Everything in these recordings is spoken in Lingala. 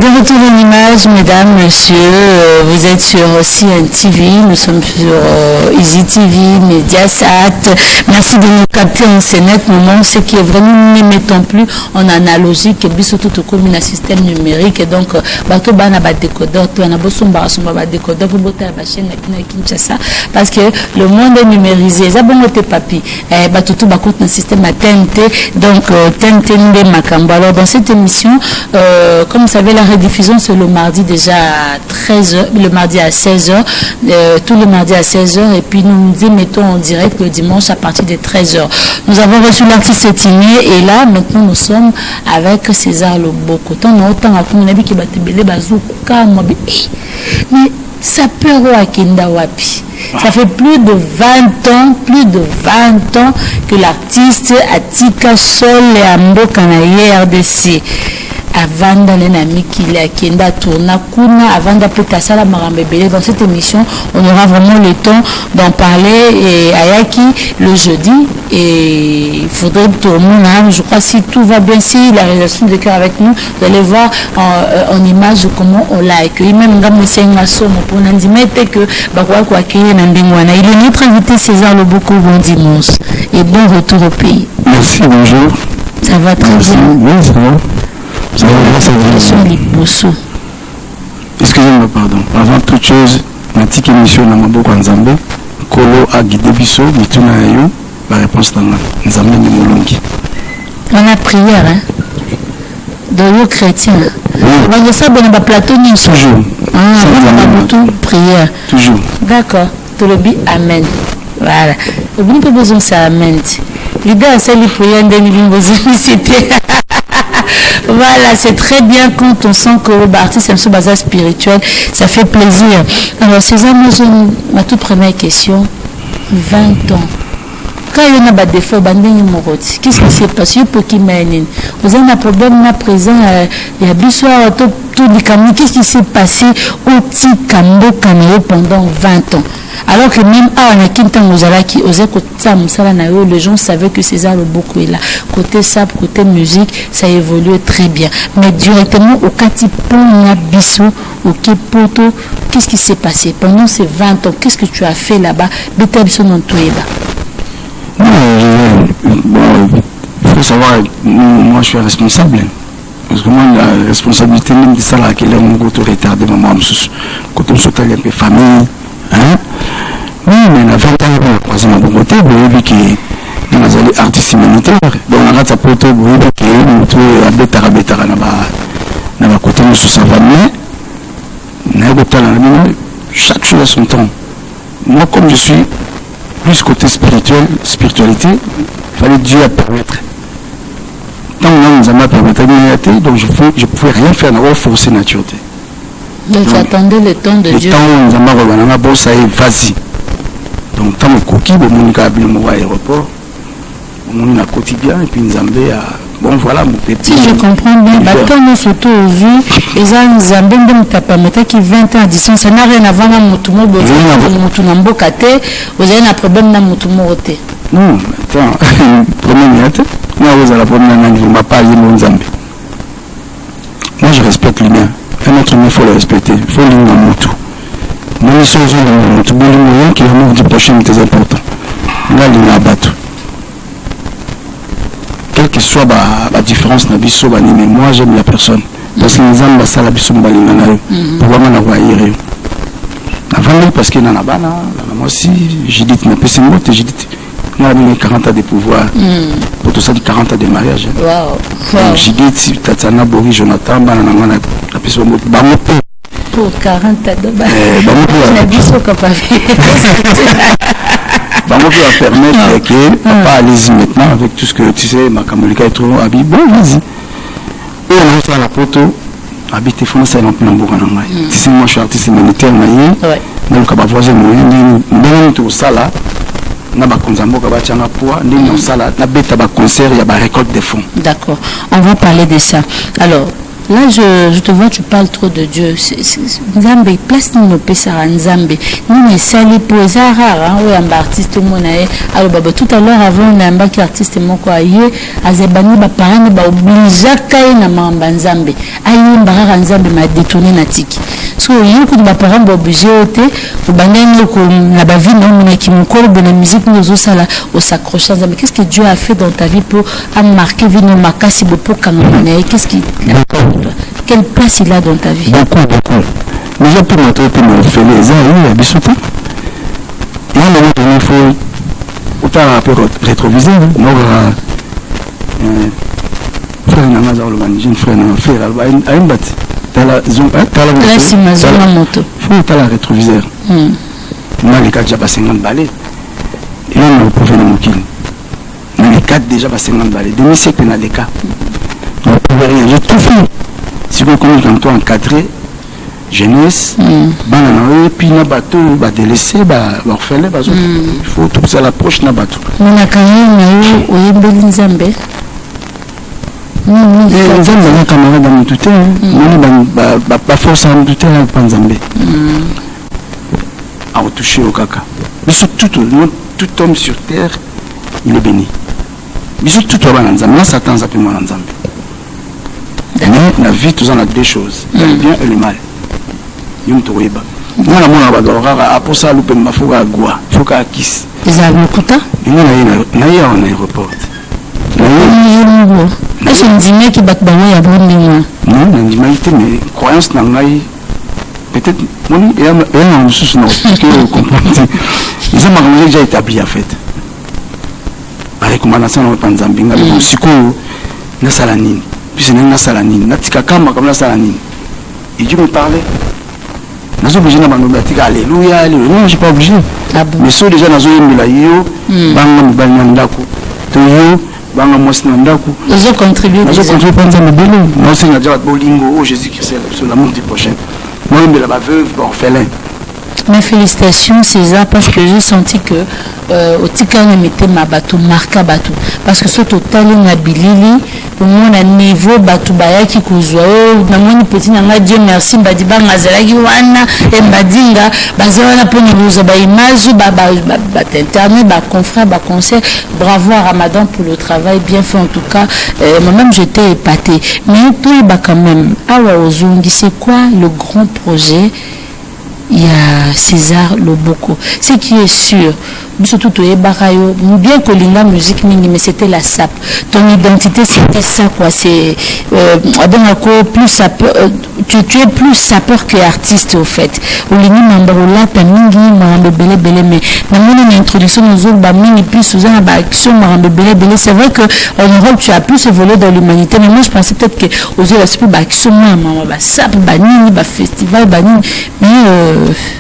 De retour en image, mesdames, messieurs, vous êtes sur aussi un TV, nous sommes sur Easy TV, Mediasat. Merci de nous capter en scénette moment, ce qui est vraiment, ne mettons plus en analogique, et surtout comme un système numérique. Et donc, bateau bana ba décodeur, tu en as besoin de décodeur pour botter la chaîne à Kinshasa, parce que le monde est numérisé. Ça bon tes papi, bateau tout bakot un système à TNT, donc TNT nous Makambo. Alors dans cette émission, comme vous savez, la rediffusion c'est le mardi déjà à 13h, le mardi à 16h, tout le mardi à 16h, et puis nous nous mettons en direct le dimanche à partir de 13h. Nous avons reçu l'artiste Etini, et là maintenant nous sommes avec César Loboko. Tant autant à mon avis qui va te belé bazouka moi mais ça peut à Kenda Wapi. Ça fait plus de 20 ans que l'artiste Atika Sol et Ambo Kanaye RDC. Avant d'aller à Mikili à Kenda tourna Kuna, avant d'appeler Sala Marambébélé. Dans cette émission, on aura vraiment le temps d'en parler et Ayaki le jeudi. Et il faudrait tourner, je crois, si tout va bien, si la réalisation de cœur avec nous, vous allez voir en image comment on l'a accueilli. Même pour nous dire que il est notre invité César Loboko. Bon dimanche et bon retour au pays. Merci, bonjour. Ça va très bien. Oui, ça va. Excusez-moi, pardon. Avant toute chose, ma petite émission dans Maboko Nzambe, Kolo a guidé Bisso, Mituna Ayo, la réponse dans Nzambe Nimolongi. On a prière, hein? De l'eau chrétien. On va ça dans le plateau. Toujours. Prière. Toujours. D'accord. Tu le dis Amen. Voilà. Vous n'avez pas besoin de ça, Amen. L'idée à celle de prière, voilà, c'est très bien quand on sent que l'artiste est un bazar spirituel, ça fait plaisir. Alors, César, moi, j'ai ma toute première question. 20 ans. Quand il y a un défaut, qu'est-ce qui s'est passé pour qu'il m'aide? Vous avez un problème là présent, il y a bissoir, tout du camion. Qu'est-ce qui s'est passé au petit Cambo Canayo pendant 20 ans? Alors que même à Anakintan qui osait les gens savaient que César Loboko est là. Côté sap, côté musique, ça évolue très bien. Mais directement au Katipon Bisso, au Kepoto, qu'est-ce qui s'est passé pendant ces 20 ans? Qu'est-ce que tu as fait là-bas? Il faut savoir, moi je suis responsable. Parce que moi, la responsabilité même de ça, là, qu'elle est mon autorité de maman, quand on s'occupe un peu famille, hein? Oui, mais la 20 ans, on a croisé mon côté, vous voyez que dans les artistes humanitaires, donc on a tapé autour, vous voyez que nous avons des arabétara dans la côté de ce chaque chose à son temps. Moi, comme je suis plus côté spiritualité, il fallait Dieu à permettre. Tant que nous avons permis, donc je ne pouvais rien faire, d'avoir forcé la nature. Donc tu attendais le temps de Dieu. Le temps où nous avons bon, ça est, vas-y. Donc tant que coquille, on a habillé mon aéroport, on a quotidien, et puis nous avons bon voilà mon petit. Si je comprends bien, quand nous surtout au vu, les gens nous avons permis qui 20 ans à distance, ça n'a rien à voir avec mon vous avez un problème dans mon motomoboté. Non, attends, problème moi vous avez la problème dans ma part, mon Zambé. Moi je respecte l'humain. Un autre humain, il faut le respecter. Il faut l'humain dans mon tout. Mon mission, c'est dans mon tout. Bon, l'humain qui l'amour du prochain est très important. Là, l'humain abattu. Quelle que soit la différence dans biso mais moi j'aime la personne parce que les hommes ça la biso balingana pour vraiment la voir hier avant parce que dans la bana moi aussi j'ai dit mais c'est moi j'ai dit on a mis 40 ans de pouvoir pour tout ça 40 ans de mariage j'ai dit Tatiana Bori Jonathan banana la personne pour 40 ans de la biso capable on va permettre que papa allez-y maintenant avec tout ce que tu sais ma camolika est trop habillé bon vas-y et on a fait la photo habité France et non plus n'importe tu sais moi je suis artiste humanitaire donc on va voir nous tout ça là na ba konzambo ka ba tchanga poa ndi na sala na beta ba concert ya ba récolte de fonds. D'accord, on va parler de ça. Alors Là, je te vois, tu parles trop de Dieu. Nzambe, place nous pesara Nzambe. Nous, sali pour ça rare, oui, un artiste monae. Alors, tout à l'heure, avant, on a un bac artiste moko aye, azebani ba parane ba obligea kai na mamba Nzambe. Aye mbara Nzambe m'a détourné na tiki. So, yo ko ba parane ba obligé ote, au banane ko na ba vie non na ki mokolo de la musique nous osala au s'accrocher Nzambe. Qu'est-ce que Dieu a fait dans ta vie pour marquer vino makasi pour kangana? Qu'est-ce qui quelle place il a dans ta vie? Beaucoup. Déjà pour montrer que nous faisons les arts, il y a des soutens. Et à un moment donné, il faut autant un peu rétroviser. Frère Namazar le jeune frère à une batte. T'as la moto. Il faut la rétroviseur. Moi, les 4 déjà pas 50 balais. Et là, on a prouvé le mokil. Les 4 déjà pas 50 balais. Demi-siècle dans les cas. On ne pouvait rien. J'ai tout fait. Si vous connaissez quand toi encadré, jeunesse, puis na bateau, délaissé, orphelin, il faut tout ça l'approche na bateau. On a quand même eu Nzambe. Nzambe na camarade dans tout temps, pas force en tout temps pas Nzambe. À retoucher au caca. Mais surtout tout homme sur terre, il est béni. Mais surtout tout homme Nzambe, là Satan s'appelle moi Nzambe. Mais la vie, tout ça, on a deux choses, le bien et le mal. Moi, pour ça, il faut qu'il kiss. Vous avez un coup on a un aéroport. Est-ce que tu dis que tu as un non, mais croyance peut-être, il y a un sous non, que comprendre. Ils ont déjà établi en fait. La recommandation de Tanzambinga, le psycho, na salanine. Puis c'est une salanine, na tikakama comme la salanine. Et Dieu me parlait. Nous sommes obligés de dire alléluia, alléluia. Non, je ne suis pas obligé. Mais ceux déjà dans une yo, banga mbanya ndako. Toyo, banga mosina ndako. Nous avons contribué. Nous avons contribué pour nous bénir. Nous avons déjà bolingo, oh Jésus-Christ, c'est l'amour du prochain. Moi, je suis la veuve, orphelin. Mes félicitations César parce que j'ai senti que au Tikane mettait ma bateau marqué bateau parce que ce total na bilili pour moi na niveau bateau baya qui kozwa na moni petit na Dieu merci badi ba ngazalaki wana e badinga bazana pour nous ba image ba internet ba confrère ba concert bravo à Ramadan pour le travail bien fait en tout cas moi-même j'étais épaté mais toi quand même awa ozungi c'est quoi le grand projet? Il y a César Loboko. Ce qui est sûr, surtout bien que la musique mais c'était la sape. Ton identité c'était ça quoi. C'est plus sapeur, tu es plus sapeur que artiste au fait. Au lini mambarola ta mingi marambe belé belé mais dans mon introduction nous autres ba mingi plus Suzanne ba action marambe belé belé. C'est vrai que en Europe tu as plus évolué dans l'humanité mais moi je pensais peut-être que aux autres l'aspect ba action maman ba sape ba nini ba festival ba nini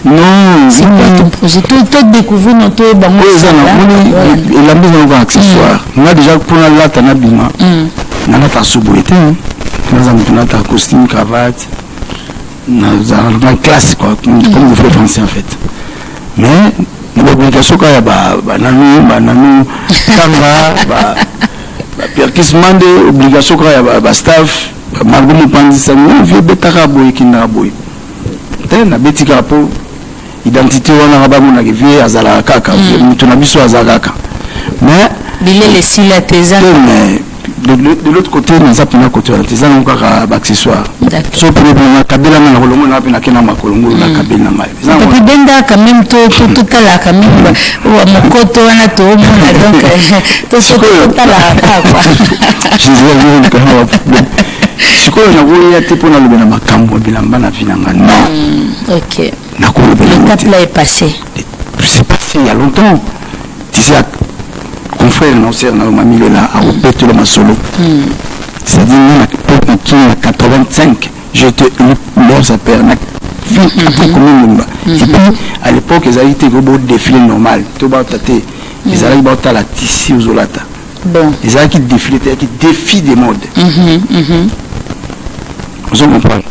mais non, c'est quoi ton projet? Toi découvrir notre banque. Oui, la mise en accessoire. On a déjà pour la tanabima. On a ta sobriété. On a ta costume, cravate. On a un classe quoi, comme vous faites français en fait. Mais l'obligation quand il y a banano, kanga, perquisement de obligation quand il y a staff, malgré mon pandis, on vient betara boy qui n'a boy. Na beti kapo identité wana rabamu na vie azala kaka mutu na biso azala kaka mais bilele si la tesa de l'autre côté nous a pena côté la tesa na kaka accessoire so problème kabela na kolongo na pena kena makolongo na kabela na mai puis benda quand même tout la quand même wa mokoto wana to mona donc to so tout la quoi je dis que sikoyo nakoya te mpona lobela makambo bilamba na vie na nga non. Ok. L'étape là est passée. C'est passé il y a longtemps. Tu sais, confrère Nancer na mamilo là a repété le masolo. C'est-à-dire en 85, j'étais leur sa père na après combien de et puis à l'époque ils avaient été gros défilé normal. To ba tate. Ils allaient ba ta la tissu aux olata. Bon. Ils allaient qui défilé qui défie des modes. Vous comprenez?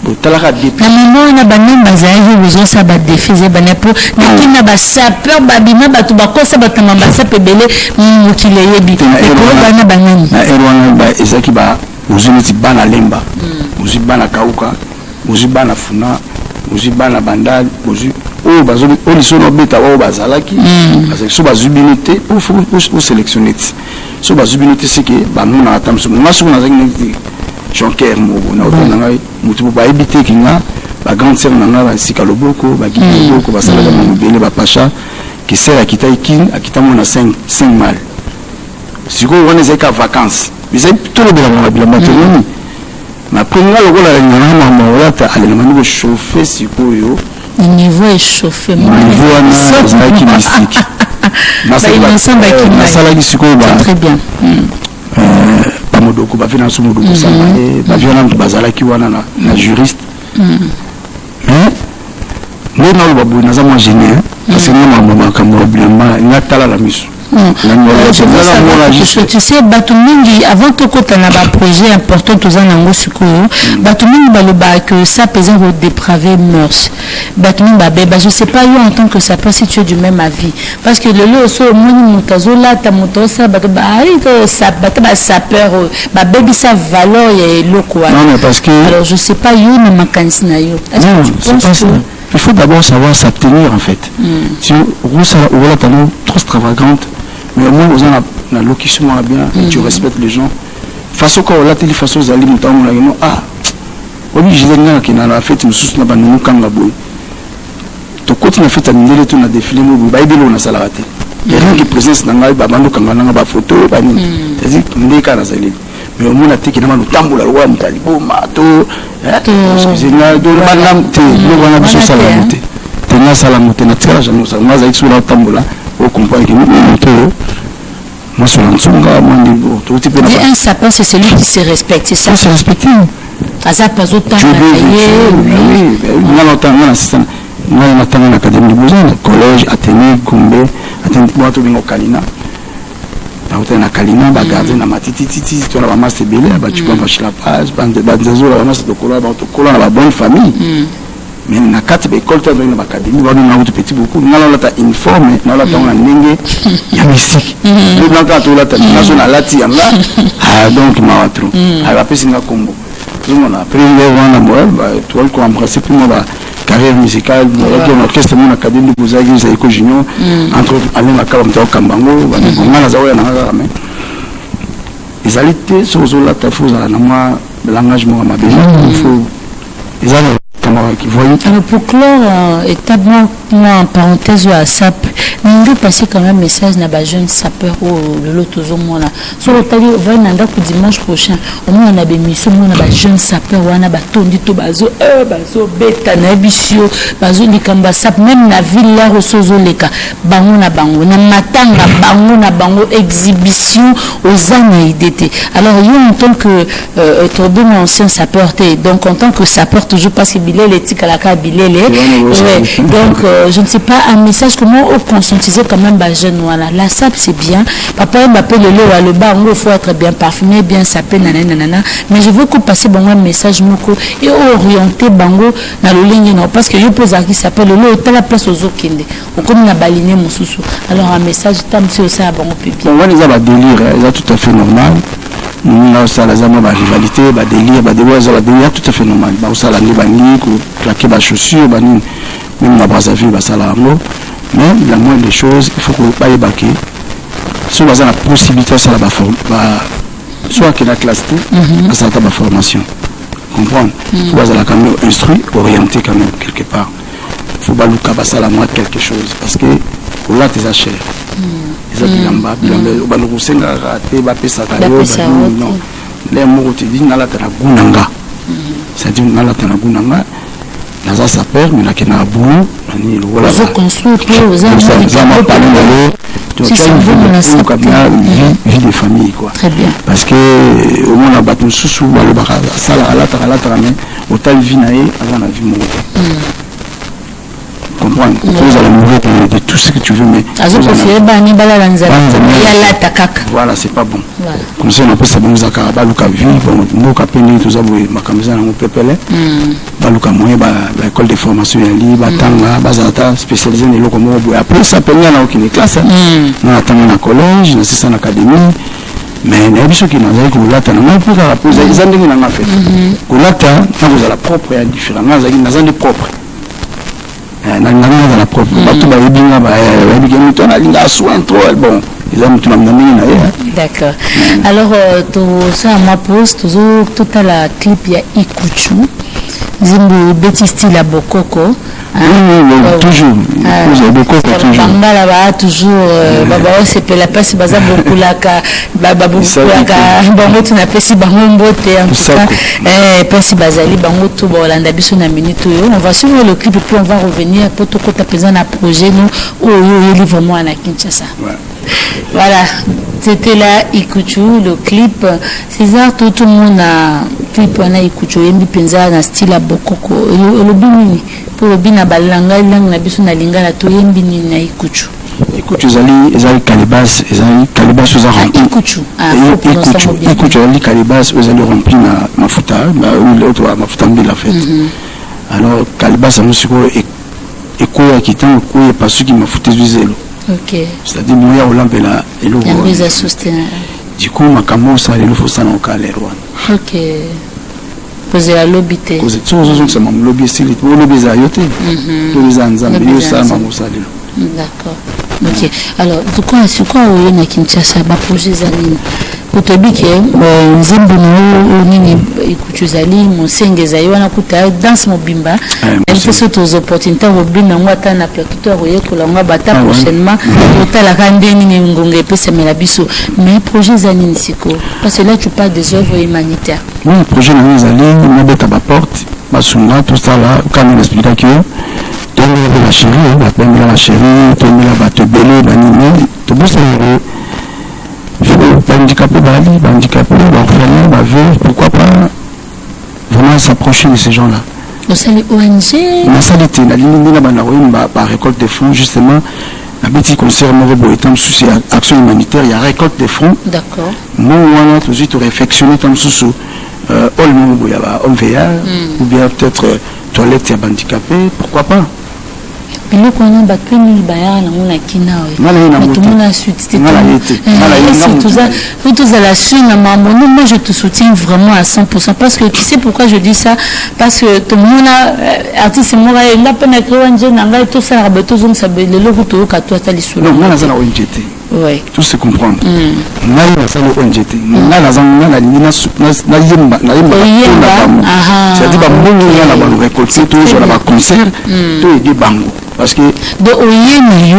Na mimo na banani bazali besoin ba défi za banapo na kina ba sapeur babima batu bakosa batama basape belé mukile yebi ko bana banani na erwana ba ezaki ba uzuniti bana lemba bozwi bana kauka bozwi bana funa bozwi bana bandali bozwi oyo bazoli oyo lisono obeta oyo bazalaki so bazwi bino te osélectionne ti so bazwi bino te seke bamonaka ata mosusu nga soki nazalaki neti jonker moko na oto na ngai motu po bayebi te ki nga bagrande sere na ngai basika loboko bagidi loboko basalaka na mobele bapacha ke sere akitaki kine akitango na 5 mal sikoyo wana ezalaki ka vacance ezali tolobelanga babilamba te nini mais après nga lokola ngana mama olata alela niveau chauffer sikoyo le niveau est chauffé niveau wana ezalaki mystique nasalaki sikoyo très bien bamodoko bafe na so modoko samba ye bafe wana moto bazalaki wana na juriste mais nde naloba boye naza mwa génie parce que nga makambo ya bilamba nga tala la miso tu sais batumingi avant que tu na ba projet important tous en ango sikoyo batumingi baloba que ça pesant au dépravé mœurs batumingi ba je sais pas yo en tant que ça peut si tu es du même avis parce que le lo so moni mutazo là ta motosa ba ça ba sapeur ba baby ça valeur et loko non mais parce que alors je sais pas yo na makanisi na yo est-ce que tu penses que il faut d'abord savoir s'abstenir en fait si Rosa ou trop extravagante mais au moins vous en la location bien tu respectes les gens façon quand la télé façon zali mutamona no obligé nga ki na la fête mususu na banunu kanga boy to koti na fête ndele to na défilé mo ba ibelo na sala raté il y a rien qui présence na ngai ba bandu kanga na ba photo ba ni c'est ndeka na zali mais au moins na tiki na manu tambola roi mutali bo mato excusez-moi do madame te no wana biso sala muté tenga sala muté na tira jamais ça moi za sur tambola au comprendre que moi sur l'ensunga moi tout type de un sapin c'est celui qui se respecte c'est ça se respecter azap pas autant oui moi longtemps moi c'est ça moi na l'académie de Bozan collège Athénée Gombe Athénée moi tout bingo Kalina na Kalina ba garder na matiti titi to na ba master belé ba tu peux pas la page bandezo la master de cola ba to cola na ba bonne famille mais na kati ba école to na ba académie ba na auto petit beaucoup na la ta uniforme na la ta na ndenge ya musique le blanc to la ta na lati yanga donc ma watro ba pesinga kombo tout le monde après on a moi ba tu vois qu'on embrasser pour moi ba carrière musicale dans l'orchestre mon académie de Bozagi za école junior entre aller na kala mto kambango ba ngana za oya na ngaka mais les alités sur la ta faut na moi langage mo ma bien il faut ils ont alors pour clore étape moi en parenthèse à SAP nous passer quand même message na ba jeune sapeur au le lotozo mona sur le tali va nanda ku dimanche prochain au moins on a bémission mona ba jeune sapeur wana ba tondi to bazo beta na bisio bazo likamba SAP même na ville là resozo leka bango na matanga bango exhibition aux années d'été alors yo en tant que trop ancien sapeur donc en tant que sapeur toujours parce que l'éthique à la cabilele donc je ne sais pas un message comment on conscientiser quand même bah jeune voilà la SAP c'est bien papa m'appelle le bas il faut être bien parfumé bien sapé nanana mais je veux qu'on passe bon un message moko et orienter bango na le ligne non parce que je pose à qui s'appelle le est la place aux okende on comme na baligné mon sousou alors un message tam si aussi à bon public on les a délire c'est tout à fait normal nous ça la zama ba rivalité ba délire ba dévoiser ba délire tout à fait normal ba ça la ni bani ko claquer ba chaussures ba ni même na Brazzaville ba ça la mais la moindre des choses il faut que pas ébaquer soit dans la possibilité ça la ba soit que la classe ça ta ba formation comprendre faut pas la quand même instruit orienté quand même quelque part faut pas luka ba ça la moi quelque chose parce que pour là tes achères ils ont bilamba ba no kusenga raté ba pesa ka yo non les mots te dit na la tana gunanga c'est dire na la tana gunanga na za sapeur mais na kena bu ni lo wala faut construire aux amis tu as vie de famille quoi très bien parce que au moins na batu susu ba le ba sala ala tara mais autant vie na e avant la vie mo comprendre vous allez mourir de tout ce que tu veux mais voilà c'est pas bon comme ça on appelle ça bon zakara baluka vie bon ka peni tout ça vous makamza na pepele baluka moyen ba école de formation ya li batanga bazata spécialisé dans le comme après ça penia na aucune classe na tanga na collège na ça na académie mais na biso ki nazali kolata na pour la poser les andingi na fait kolata na vous la propre ya différent nazali propre na la propre bato ba yebinga ba yebinga to na linga soin trop bon ils ont tout l'amener na ya. D'accord. Alors ça ma pose toujours tout à la clip ya Ikuchu Zimbu Betty style à Bokoko. Toujours. Vous avez beaucoup toujours. Bangala ba toujours baba c'est la passe baza beaucoup la ka baba beaucoup la ka bango tu na pesi bango mbote en tout cas pesi bazali bango tout bolanda biso na minute yo on va suivre le clip et puis on va revenir pour tout côté présent na projet nous au livre moi na Kinshasa. Voilà, c'était là Ikuchu, le clip. César, tout le monde a clip on a Ikuchu, yembi penza na style à Bokoko. Le bini pour le bina balanga lang na biso na lingala to yembi ni na Ikuchu. Ikuchu ezali calibas aux rempli. Ikuchu. Ikuchu ezali calibas aux ali rempli na mafuta, ou l'autre mafuta mbila fait. Alors calibas a musiko ekoya kitango ko parce qu'il mafuta zuzelo. Ok. C'est-à-dire moya olambela elo. Ya soutenir. Du coup makambo ça le faut ça na kalero. Ok. Poser la lobité. Cause tout ça c'est mon lobby style, mon lobby za yote. Tous les ensemble yo ça mamu ça lelo. D'accord. Ok. Alors, c'est quoi au na Kinshasa ba projet zanini? Kutobike nzembo no nini ikuchuzali monsenge zayo na kuta danse mobimba. Elle fait cette opportunité au bina ngwata na plateau royekola ngwa bata prochainement totala kandeni ni ngonga pesa mela biso. Mais projet zanini siko parce que là tu parles des œuvres humanitaires. Oui, projet na zali na beta ba porte, basunga tout ça là quand on explique que la chérie, la chérie, la bateau belé, l'animé, tout ça, handicapé, handicapé, orphelin, veuve, pourquoi pas vraiment s'approcher de ces gens-là. Vous savez, ONG la salité, la ligne la récolte des fonds, justement, la petit concert, mauvais beau étant souci action humanitaire, il y a récolte des fonds. D'accord. Moi, on a tout de suite réflexionné comme sous homme VR, ou bien peut-être toilette, il y a handicapé, pourquoi pas. Bilo kona bakini bayana ngona kinawe tout monde a suite c'était tout ça la suite moi je te soutiens vraiment à 100% parce que tu sais pourquoi je dis ça parce que tout le monde artiste moi n'a pas na créer nanga tout ça rabeto zone ça le logo to ka toi tali solo non moi na za ONGT ouais tout se comprendre na na za ONGT na za na yemba c'est-à-dire ba mbongo na ba récolter toujours na ba concert to aider bango parce que do oyena yo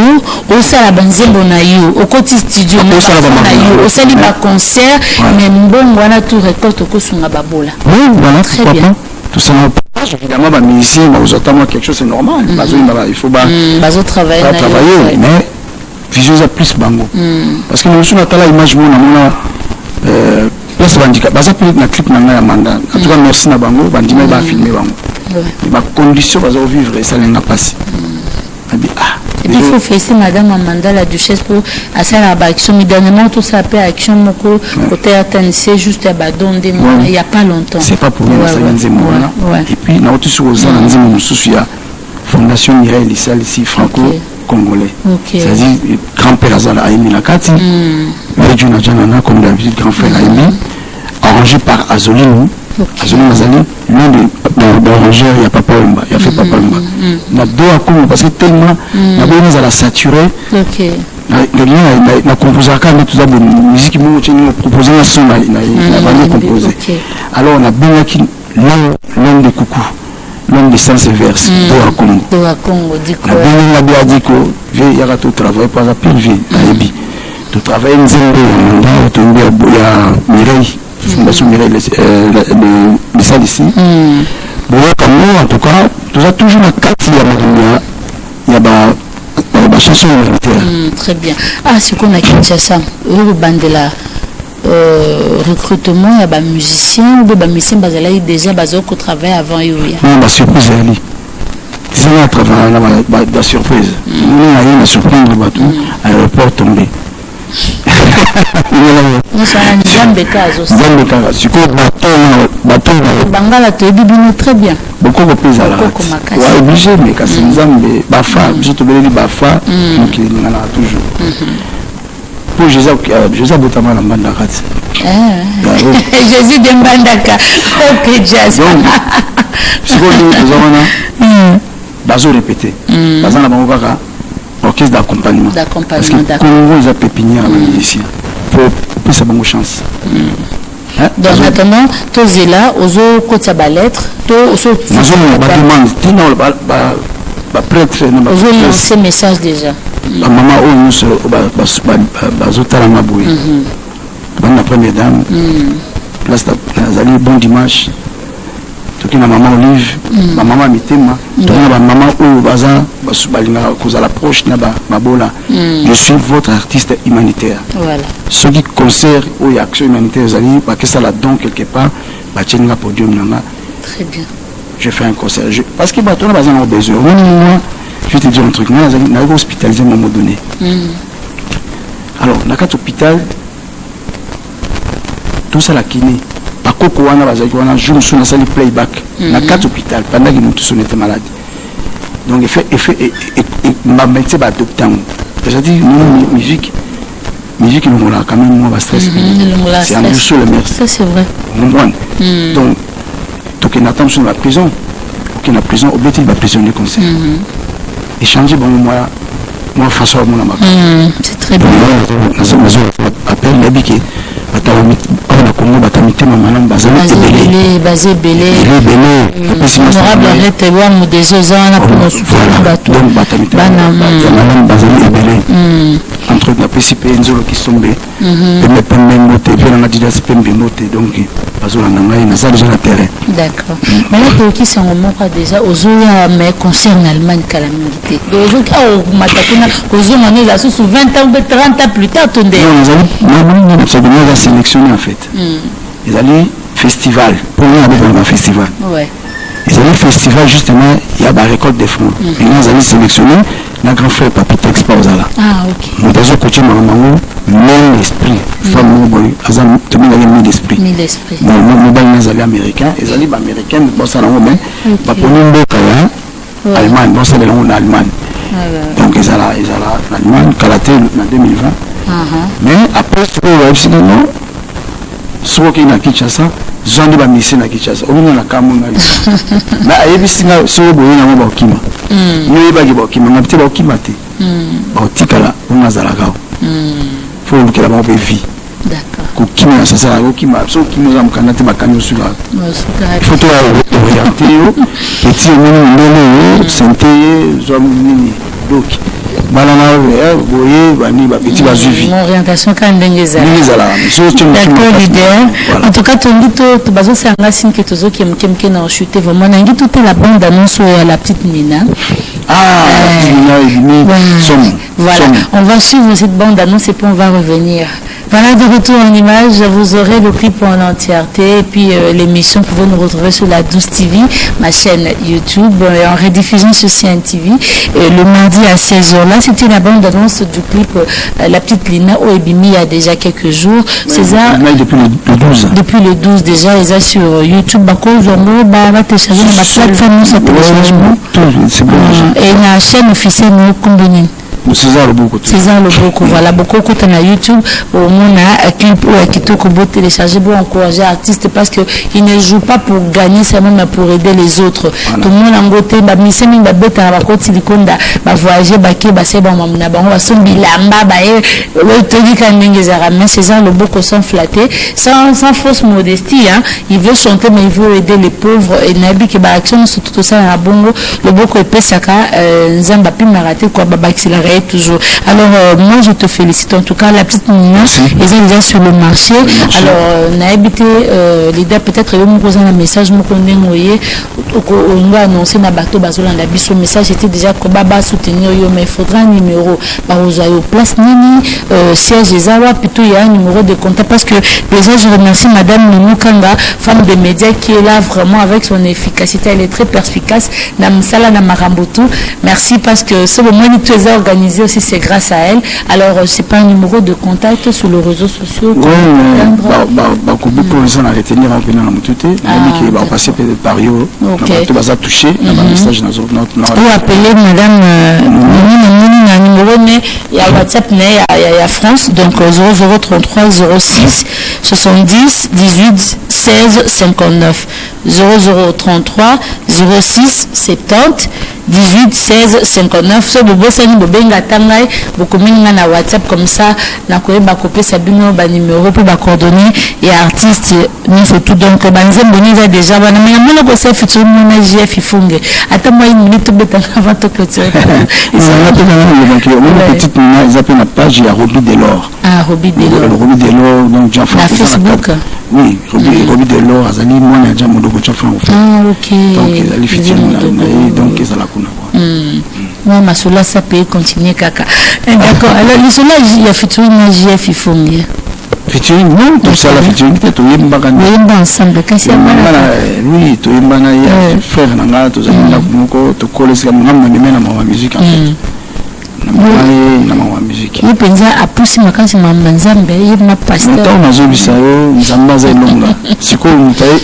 osala banzembo na yo okoti studio na yo osali ba concert mais mbongo wana tout récolte kosunga babola oui voilà très bien tout ça évidemment ba musicien vous attendez quelque chose c'est normal il faut bazo travailler mais vision ça plus bango parce que nous sommes à la image mona place handicap baza peut na clip na nga ya manda en tout cas merci na bango bandima ba filmer bango ba condition bazo vivre ça n'a pas passé. Et puis il faut féliciter Madame Amanda, la duchesse, pour assez la action. Dernièrement, tout ça peut action moko côté atteindre juste à Badon il n'y a pas longtemps. C'est pas pour nous ça et puis na autre chose na nzemo mususu ya Fondation Mireille Lissal ici franco-congolais. C'est-à-dire grand-père Azala Aimi Nakati, Radio Najanana comme d'habitude grand frère Aimi, arrangé par Azolino. Azolino Azali, l'un des rangeurs, il n'y a pas Wemba, il y a fait Papa Wemba. Na deux à coup parce que tellement na bonne à la saturer. OK. Na composer quand même tout ça bonne musique moi tu nous proposer un son na pas composer. Alors on a bien qui l'homme de coucou. L'homme de sens verse do à Congo diko na bien dit que il y a tout travail pas à pile vie aibi tout travail nzembo na tomber ya Mireille Fondation Mireille les salles ici bon comme nous en tout cas tout ça toujours la carte il y a ba chanson humanitaire très bien c'est qu'on a Kinshasa au bandela recrutement, il y a des musiciens, des musiciens qui déjà au travail avant. Non, la surprise est allée. C'est un travail, la surprise. Nous avons une surprise, l'aéroport tombé. Nous sommes bateau. Bangala, tu es très bien. Beaucoup de pays à la rate. Ouais, obligé, mais quand c'est Nzambe, Bafa, je te dis Bafa, donc il y en a toujours. pour Jésus Botama na Mbandaka. Jésus de Mbandaka. Ok, jazz. Donc, c'est quoi nous avons bazo répété. Bazo na bango kaka orchestre d'accompagnement. Parce que Congo ils a pépinière ici. Pour ça bonne chance. Donc maintenant, tous ces là, aux autres côté sa lettre, tous aux demande, prêtre, aux lancé message déjà. Maman oh nous bazo talama boui. La première dame, place d'Azali, bon dimanche. Tout ma maman Olive, ma maman Mitema, tout ma maman ou Baza, cause à l'approche ma bola. Je suis votre artiste humanitaire. Voilà. Ceux qui concert ou action humanitaire, parce que ça la donne quelque part, bah tiens la podium nana. Très bien. Je fais un concert. Parce que bah toi on a besoin. Moi, je vais te dire un truc. Moi, j'ai hospitalisé à un moment donné. Alors, dans quatre hôpital. Tout ça la kiné. Par contre, on a joué sur le playback. Dans 4 hôpitaux, pendant que nous tous étions malades. Donc, ma médecin va adopter. C'est-à-dire, nous, musique, nous avons quand même moins de stress. C'est un peu sur le merci. Ça, c'est vrai. Donc, tout on attend sur la prison. Ok, la prison, au bout de la prisonnier comme ça. Échanger, bon, moi, François, c'est très bien. Appelle l'habitude. Congo batamité maman bazali basé belé honorable arrête voir mo des ans pour nos bateau bana bazali belé entre la PCP nzolo qui sombe et me pembe moté vient na didas pembe moté donc bazola na ngai na salle sur terrain. D'accord. Mais là qui sont moment déjà aux mais concerne Allemagne calamité donc au matakuna aux mané là sous 20 ans ou 30 ans plus tard tondé non c'est bien sélectionné en fait. Ils allaient festival pour nous avec un festival. Ouais. Ils allaient festival justement il y a la récolte des fonds. Et nous allons sélectionner la grand frère Papita Expose là. Ah ok. Nous avons coaché maman même l'esprit. Femme boy, azam tout le monde a mis l'esprit. Mis l'esprit. Nous nous allons américains, ils allaient américains, bon ça là mais pas pour nous beaucoup Allemagne, bon ça là on Allemagne. Donc ils allaient l'Allemagne Kalaté en 2020. Mais après tout le monde soit qui na Kinshasa, zandi ba mission na Kinshasa. On a la kamuna. Mais ayebisinga so boye na mo bakima. Ni ba ki bakima, na petit bakima te. Ba tikala on azalaka. Faut que la mo be vie. D'accord. Ko kima ça ça ko kima, so kima za mukana te bakani sur là. Il faut toi orienter yo, petit ni santé, zo ni donc orientation quand d'accord leader en tout cas tu bazo c'est un signe que tous qui ont chuté vraiment nangi toute la bande annonce à la petite Nina voilà on va suivre cette bande annonce et puis on va revenir. Voilà, de retour en image, vous aurez le clip en entièreté et puis l'émission, vous pouvez nous retrouver sur la 12 TV, ma chaîne YouTube, en rediffusion sur CNTV, le mardi à 16h. Là, c'était la bande-annonce du clip La Petite Lina au Ebimi il y a déjà quelques jours. César, depuis le 12. Depuis le 12 déjà, ils sont sur YouTube, va télécharger la plateforme sur téléchargement. Et la chaîne officielle, nous combinons. César Loboko, voilà, beaucoup de na YouTube, au monde a clip ou qui tout beau télécharger pour encourager l'artiste parce que il ne joue pas pour gagner seulement mais pour aider les autres. Tout le monde en côté, bah mission bah bêta bah côté likonda, bah voyager bah qui bah c'est bon mamna bah on va se bilamba bah le tegi quand n'engezara mais César Loboko sont flattés sans fausse modestie hein, il veut chanter mais il veut aider les pauvres et nabi que bah action surtout tout ça à bongo Loboko et pesaka nzamba pi maraté quoi bah accélérer toujours. Alors moi je te félicite en tout cas la petite Nina ils sont déjà sur le marché. Alors on a habité l'idée peut-être eu un message moi on va annoncer na bateau bazola na biso message était déjà que baba soutenir yo mais il faudra un numéro par aux place nini siège Zawa plutôt il y a un numéro de contact parce que déjà je remercie madame Nonou Kanga femme des médias qui est là vraiment avec son efficacité elle est très perspicace na msala na marambutu merci parce que c'est le moment où tu es organisé organisé aussi, c'est grâce à elle. Alors, c'est pas un numéro de contact sur les réseaux sociaux. Oui, mais pour les gens à retenir en venant à Moutouté, qui va passer peut-être par eux, tout va toucher, un message dans notre. Vous appelez madame un numéro, mais il y a WhatsApp, il y a France, donc 0033 06 70 18 16 59. 0033 06 70 18 16 59. So bobosani bobenga tangai bokominga na WhatsApp comme ça na koyeba kope sabino ba numéro pour ba coordonnées et artistes nous surtout donc banzembo niza déjà bana mais mona ko sa fitu mona GF ifunge ata moi une minute beta avant to clôturer. Ils ont petite nina ils appellent la page il y a Roby Delors. Ah Roby Delors. Roby Delors donc Jean-François Facebook. Oui, Roby Delors azali moi na déjà modo ah ok donc ils allaient fitir donc ils allaient kuna quoi moi ma sola ça peut continuer kaka d'accord alors le sola il y a featuring GF ifunge featuring non tout ça la featuring peut-être yemba ensemble kasi oui to yemba na ya frère nanga to zanga moko to kolesi ka mama na ma musique en fait na ma musique ni penza apusi makasi mama nzambe yema pasteur on a zobi ça yo nzamba za longa siko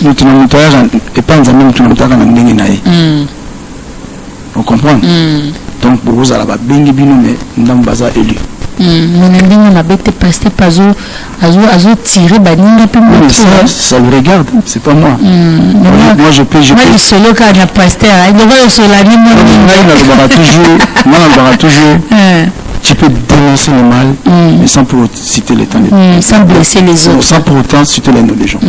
mutuna mutaya et pas nzambe mutuna mutaka na ndenge na ye on comprend donc pour vous à la bengi bino mais ndamba za élu mais ndenge na bete pasteur pazo azo tirer baninga pe moi ça le regarde c'est pas moi moi je peux moi le solo ka na pasteur il doit solo ni moi on toujours tu peux dénoncer le mal mais sans pour citer les temps sans blesser les autres sans pour autant citer les noms des gens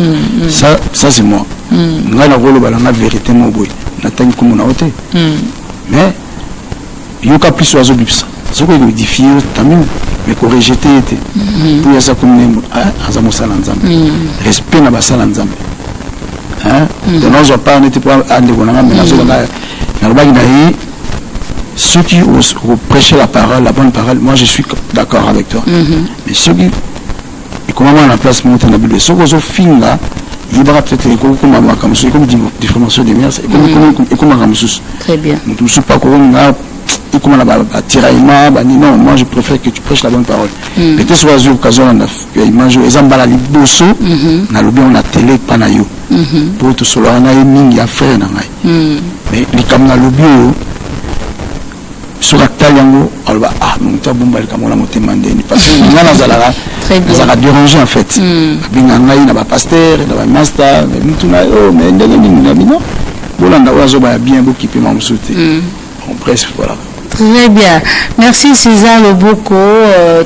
ça c'est moi nga na rolo bala na vérité mo boy na tangi comme na hote mais yoka plus oiseau bipsa ce qu'on modifie tant mieux mais qu'on rejeter était pour ça comme azamo salanzam respect na basala nzambe hein donc on pas n'était pas ande bonanga mais na lobaki na yi ceux qui prêchent la parole la bonne parole moi je suis d'accord avec toi mais ceux qui et comment on a la place monter na bible ceux qui finga il va peut-être comme ma comme c'est comme diffamation des mers et comme ramsus très bien donc je pas comme et comment la tiraillement non moi je préfère que tu prêches la bonne parole peut-être soit une occasion on a image les emballa liboso na lobi on a télé pas na yo pour tout solo na mingi ya frère na ngai mais les comme na lobi sur la talango alba donc ta bomba comme on a monté mandeni parce que on a zalala ça va déranger en fait binga ngai na ba pasteur na ba master mais mutuna mais ndenge ningi na bino bolanda wazo ba bien beaucoup qui m'a sauté on presse voilà. Très bien. Merci César Loboko,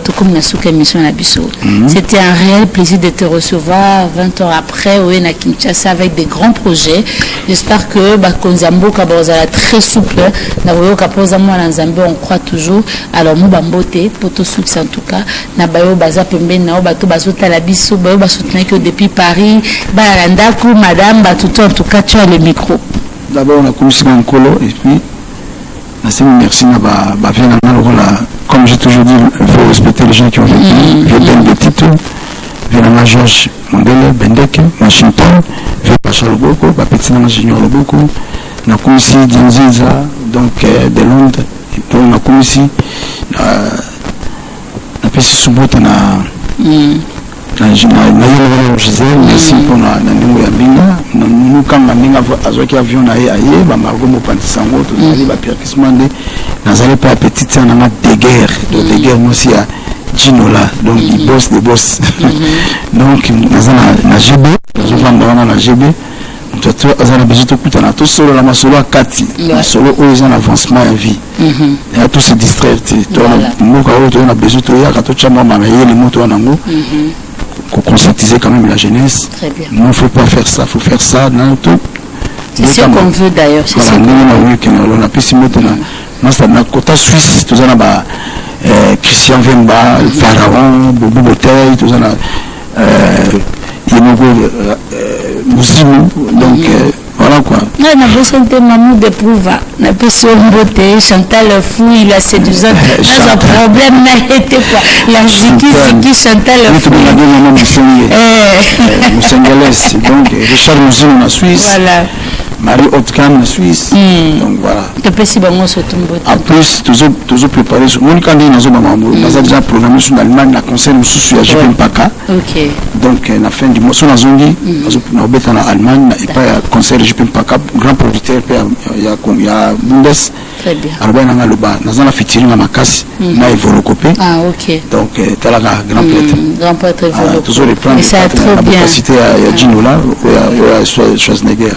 tout comme la émission à Nabiso. C'était un réel plaisir de te recevoir 20 ans après au na Kinshasa avec des grands projets. J'espère que Konzambo Kabozala très souple. Naboyo Kapozamo na Nzambe on croit toujours. Alors nous bambote poto succès en tout cas. Na bayo baza pembe na bato bazota la biso bayo basoutenir que depuis Paris balanda ku madame batuto en tout cas tu as le micro. D'abord on a commencé en colo et puis merci comme j'ai toujours dit il faut respecter les gens qui ont vécu je donne des titres Viens Georges Mondele Bendeke Washington Viens Pacha Loboko Petit Junior Loboko na komisi Dinziza donc de Londres et puis on a komisi na pesi subota na Gisèle, merci pour la ndenge ya binga nous kanga ndinga azoki avion na ye aye ba margo mo pantisango to zali ba perkisement de nazali pas petite na ma de guerre moi aussi à Ginola donc il boss des boss donc nazana na GB nazo vanda na GB mtoto azana besoin kutana to solo la masolo akati solo o ezana avancement ya vie et tout se distraire to moka o to na besoin to ya ka to chama mama yele moto nango conscientiser quand même la jeunesse. Très bien. Non, il ne faut pas faire ça, il faut faire ça dans tout. C'est ce qu'on veut d'ailleurs. C'est ça. On a pu s'y mettre dans la côte suisse, tout ça, Christian Vemba, Pharaon, Bobo Botey, tout ça, Mousimou, donc voilà quoi. Non, on a besoin de Mamou de Prouva, on a besoin de beauté, Chantal Fouille, la séduisante, dans un problème n'a été quoi. La Ziki Chantal Fouille. Moussengalès, donc Richard Mousimou en Suisse. Voilà. Marie Haute-Gamme en Suisse. Donc voilà. En plus, toujours préparé. Mon candidat nous a déjà programmé sur l'Allemagne, la concert sous JP Mpaka. Donc la fin du mois, sur la zone, nous avons en Allemagne, et pas concert JP Mpaka, grand producteur, il y a Bundes. Très bien. Alors, nous avons featuring à Makassi, na Evolocopé. Ah, ok. Donc, tu as la grand prêtre. Grand prêtre Evolocopé. Toujours les plans. Et ça a trop bien. Il y a Ginola, il y a Schwarzenegger.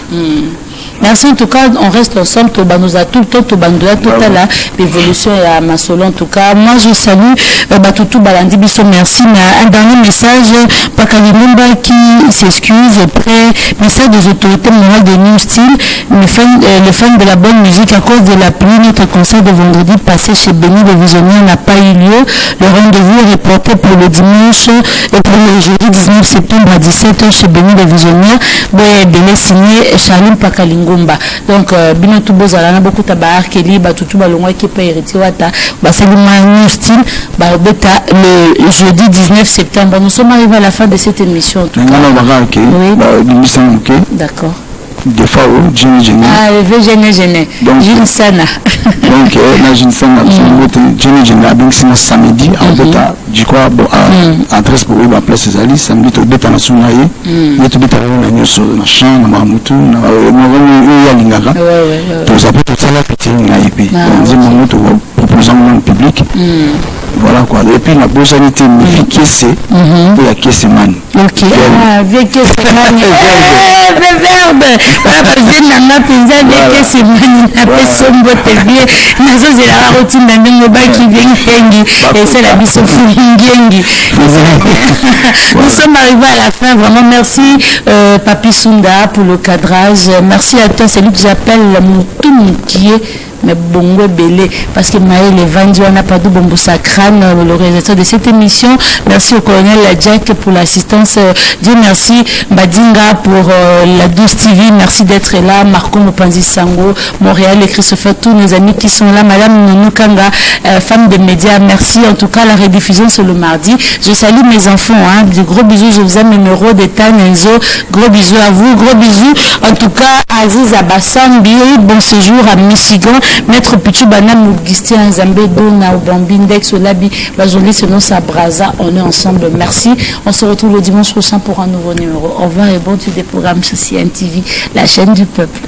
Merci en tout cas, on reste ensemble, nous a tout le temps, tout à l'heure, l'évolution et à Masolo en tout cas. Moi je salue Batutu Balandi Bisso, merci. Mais un dernier message, Pakalimumba qui s'excuse après message des autorités morales de New Style, les fans de la bonne musique à cause de la pluie. Notre concert de vendredi passé chez Béni le Visionnaire n'a pas eu lieu. Le rendez-vous est reporté pour le dimanche et pour le jeudi 19 septembre à 17h chez Béni le Visionnaire. Délai signé Charline Pakalingo. Donc bino tout bozala na beaucoup tabar keli batutu balongwa qui peut hériter wata basali manu style beta le jeudi 19 septembre. Nous sommes arrivés à la fin de cette émission en tout cas. Oui. D'accord. Des fois, gêné. Jeune Sana. Donc, la Jeune Sana, c'est samedi, je crois, adresse pour la place des alliés, samedi, tu es en Sunaï, tu es en champ, dans Mamoutou, pour ça, pour ça, proposant au public. Voilà quoi. Et puis la beauté magnifique, c'est la caisse man. Ok. Avec caisse man. Verbe. Voilà, j'ai pensé avec caisse man. Après son botte bien. Nazo c'est la routine d'un mobile qui vient fengi. Et c'est la biso fengi. Nous sommes arrivés à la fin. Vraiment merci Papi Sunda pour le cadrage. Merci à toi. C'est lui que j'appelle Moutoum qui est mais bongo belé parce que Maël Evandi on n'a pas de bombo sacrane le réalisateur de cette émission. Merci au colonel Jack pour l'assistance. Dieu merci Badinga pour la 12 TV. Merci d'être là. Marco Mopanzi Sango, Montréal et Christopher, tous nos amis qui sont là. Madame Nonou Kanga, femme de médias, merci. En tout cas, la rediffusion c'est le mardi. Je salue mes enfants. De gros bisous. Je vous aime, numéro d'État Nenzo. Gros bisous à vous. Gros bisous. En tout cas, Aziz Abassambi, bon séjour à Michigan. Maître Pichubana Mougistien Zambé Dona Bambindex Olabi Bajoli selon sa Braza. On est ensemble. Merci. On se retrouve le dimanche prochain pour un nouveau numéro. Au revoir et bon tu des programmes sur CNTV, la chaîne du peuple.